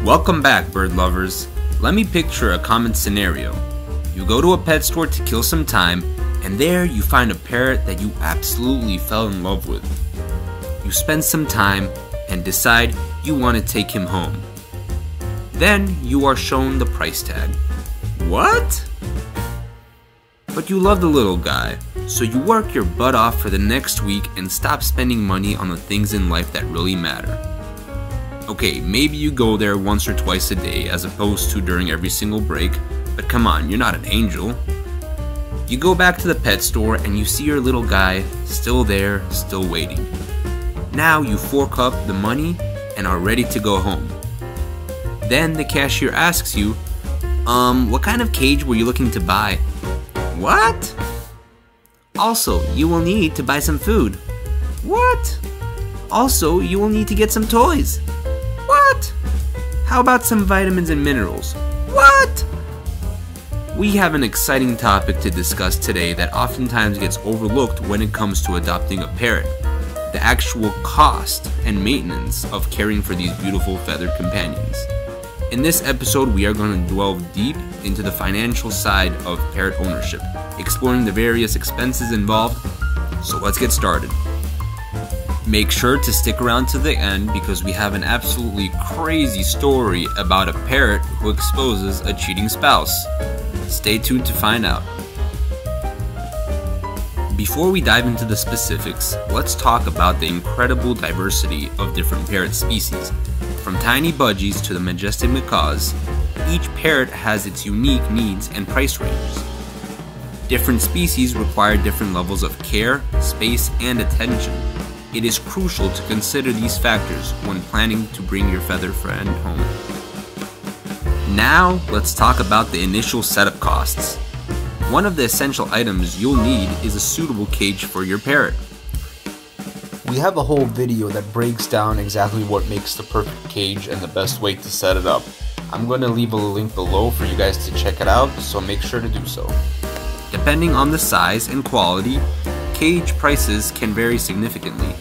Welcome back, bird lovers. Let me picture a common scenario. You go to a pet store to kill some time, and there you find a parrot that you absolutely fell in love with. You spend some time and decide you want to take him home. Then you are shown the price tag. What? But you love the little guy, so you work your butt off for the next week and stop spending money on the things in life that really matter. Okay, maybe you go there once or twice a day as opposed to during every single break, but come on, you're not an angel. You go back to the pet store and you see your little guy still there, still waiting. Now you fork up the money and are ready to go home. Then the cashier asks you, what kind of cage were you looking to buy? What? Also, you will need to buy some food. What? Also, you will need to get some toys. What? How about some vitamins and minerals? What? We have an exciting topic to discuss today that oftentimes gets overlooked when it comes to adopting a parrot. The actual cost and maintenance of caring for these beautiful feathered companions. In this episode, we are going to delve deep into the financial side of parrot ownership, exploring the various expenses involved. So let's get started. Make sure to stick around to the end because we have an absolutely crazy story about a parrot who exposes a cheating spouse. Stay tuned to find out. Before we dive into the specifics, let's talk about the incredible diversity of different parrot species. From tiny budgies to the majestic macaws, each parrot has its unique needs and price ranges. Different species require different levels of care, space, and attention. It is crucial to consider these factors when planning to bring your feathered friend home. Now, let's talk about the initial setup costs. One of the essential items you'll need is a suitable cage for your parrot. We have a whole video that breaks down exactly what makes the perfect cage and the best way to set it up. I'm going to leave a link below for you guys to check it out, so make sure to do so. Depending on the size and quality, cage prices can vary significantly.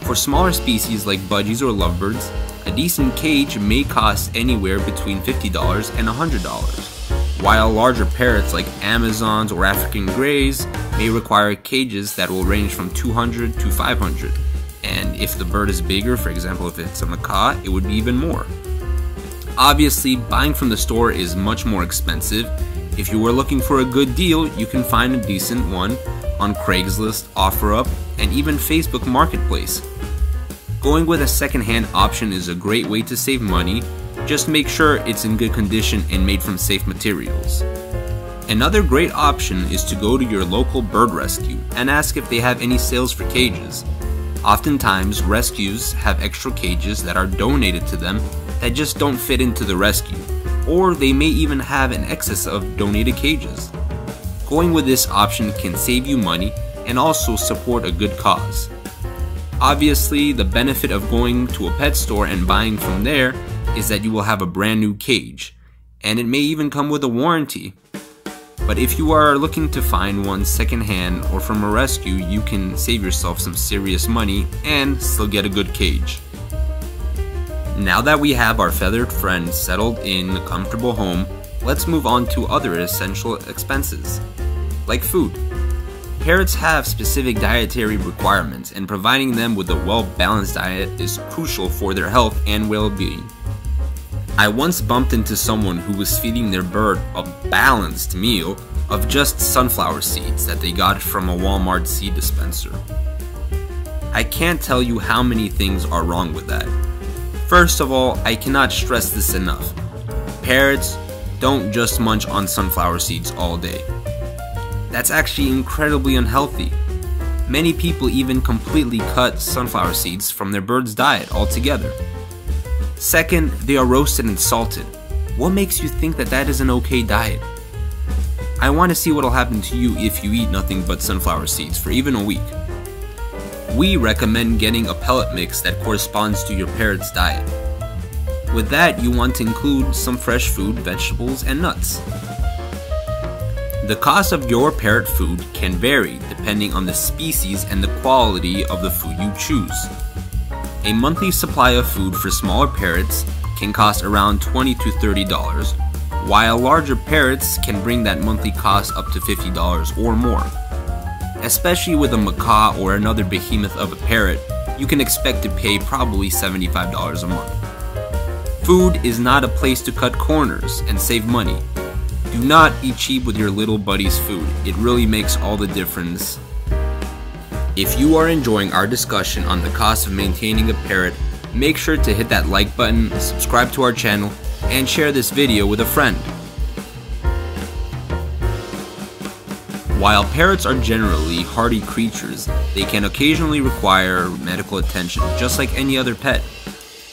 For smaller species like budgies or lovebirds, a decent cage may cost anywhere between $50 and $100, while larger parrots like Amazons or African Greys may require cages that will range from $200 to $500, and if the bird is bigger, for example if it's a macaw, it would be even more. Obviously, buying from the store is much more expensive. If you were looking for a good deal, you can find a decent one on Craigslist, OfferUp, and even Facebook Marketplace. Going with a second-hand option is a great way to save money. Just make sure it's in good condition and made from safe materials. Another great option is to go to your local bird rescue and ask if they have any sales for cages. Oftentimes, rescues have extra cages that are donated to them that just don't fit into the rescue, or they may even have an excess of donated cages. Going with this option can save you money and also support a good cause. Obviously, the benefit of going to a pet store and buying from there is that you will have a brand new cage, and it may even come with a warranty. But if you are looking to find one secondhand or from a rescue, you can save yourself some serious money and still get a good cage. Now that we have our feathered friend settled in a comfortable home, let's move on to other essential expenses, like food. Parrots have specific dietary requirements, and providing them with a well-balanced diet is crucial for their health and well-being. I once bumped into someone who was feeding their bird a balanced meal of just sunflower seeds that they got from a Walmart seed dispenser. I can't tell you how many things are wrong with that. First of all, I cannot stress this enough. Parrots don't just munch on sunflower seeds all day. That's actually incredibly unhealthy. Many people even completely cut sunflower seeds from their bird's diet altogether. Second, they are roasted and salted. What makes you think that that is an okay diet? I want to see what will happen to you if you eat nothing but sunflower seeds for even a week. We recommend getting a pellet mix that corresponds to your parrot's diet. With that, you want to include some fresh food, vegetables, and nuts. The cost of your parrot food can vary depending on the species and the quality of the food you choose. A monthly supply of food for smaller parrots can cost around $20 to $30, while larger parrots can bring that monthly cost up to $50 or more. Especially with a macaw or another behemoth of a parrot, you can expect to pay probably $75 a month. Food is not a place to cut corners and save money. Do not be cheap with your little buddy's food. It really makes all the difference. If you are enjoying our discussion on the cost of maintaining a parrot, make sure to hit that like button, subscribe to our channel, and share this video with a friend. While parrots are generally hardy creatures, they can occasionally require medical attention, just like any other pet.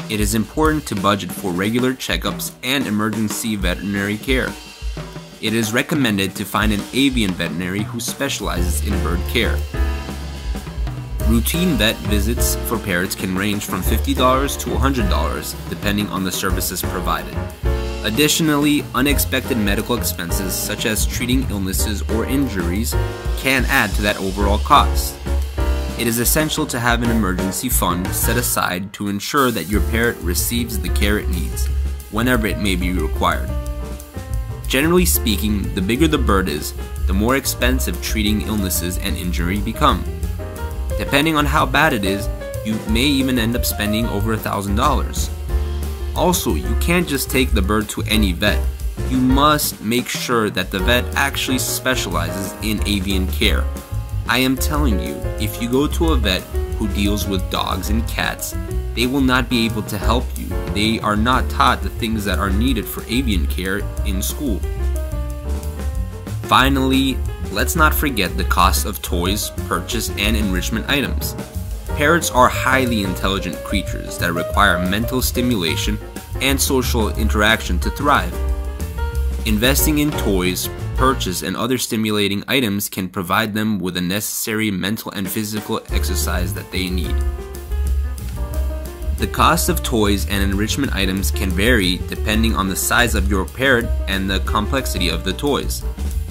It is important to budget for regular checkups and emergency veterinary care. It is recommended to find an avian veterinary who specializes in bird care. Routine vet visits for parrots can range from $50 to $100 depending on the services provided. Additionally, unexpected medical expenses such as treating illnesses or injuries can add to that overall cost. It is essential to have an emergency fund set aside to ensure that your parrot receives the care it needs, whenever it may be required. Generally speaking, the bigger the bird is, the more expensive treating illnesses and injury become. Depending on how bad it is, you may even end up spending over $1,000. Also, you can't just take the bird to any vet. You must make sure that the vet actually specializes in avian care. I am telling you, if you go to a vet who deals with dogs and cats, they will not be able to help you. They are not taught the things that are needed for avian care in school. Finally, let's not forget the cost of toys, purchase, and enrichment items. Parrots are highly intelligent creatures that require mental stimulation and social interaction to thrive. Investing in toys, purchase, and other stimulating items can provide them with the necessary mental and physical exercise that they need. The cost of toys and enrichment items can vary depending on the size of your parrot and the complexity of the toys.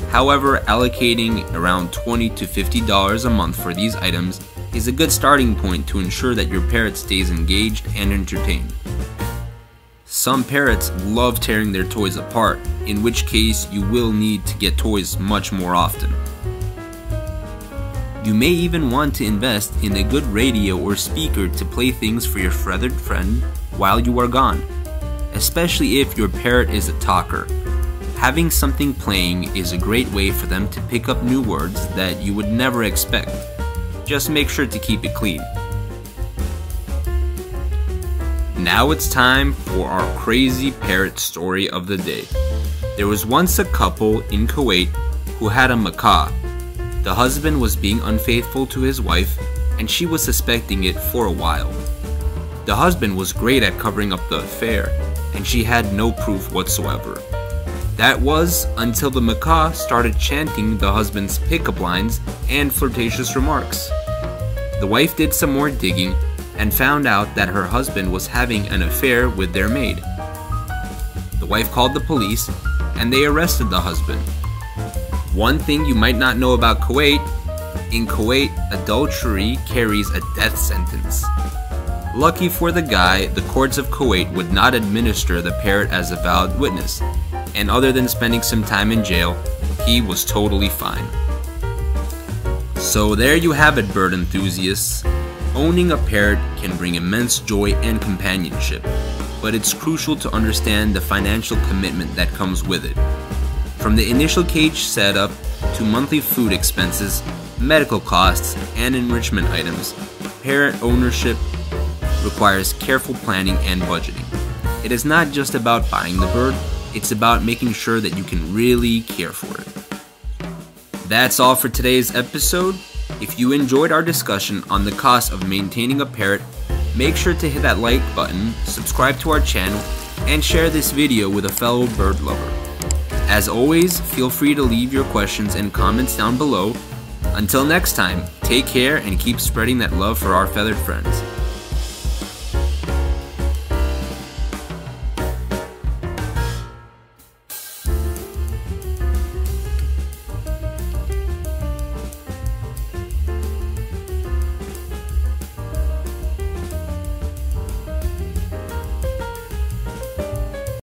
However, allocating around $20 to $50 a month for these items is a good starting point to ensure that your parrot stays engaged and entertained. Some parrots love tearing their toys apart, in which case you will need to get toys much more often. You may even want to invest in a good radio or speaker to play things for your feathered friend while you are gone, especially if your parrot is a talker. Having something playing is a great way for them to pick up new words that you would never expect. Just make sure to keep it clean. Now it's time for our crazy parrot story of the day. There was once a couple in Kuwait who had a macaw. The husband was being unfaithful to his wife, and she was suspecting it for a while. The husband was great at covering up the affair, and she had no proof whatsoever. That was until the macaw started chanting the husband's pickup lines and flirtatious remarks. The wife did some more digging and found out that her husband was having an affair with their maid. The wife called the police and they arrested the husband. One thing you might not know about Kuwait: in Kuwait, adultery carries a death sentence. Lucky for the guy, the courts of Kuwait would not administer the parrot as a valid witness, and other than spending some time in jail, he was totally fine. So there you have it, bird enthusiasts. Owning a parrot can bring immense joy and companionship, but it's crucial to understand the financial commitment that comes with it. From the initial cage setup to monthly food expenses, medical costs, and enrichment items, parrot ownership requires careful planning and budgeting. It is not just about buying the bird, it's about making sure that you can really care for it. That's all for today's episode. If you enjoyed our discussion on the cost of maintaining a parrot, make sure to hit that like button, subscribe to our channel, and share this video with a fellow bird lover. As always, feel free to leave your questions and comments down below. Until next time, take care and keep spreading that love for our feathered friends.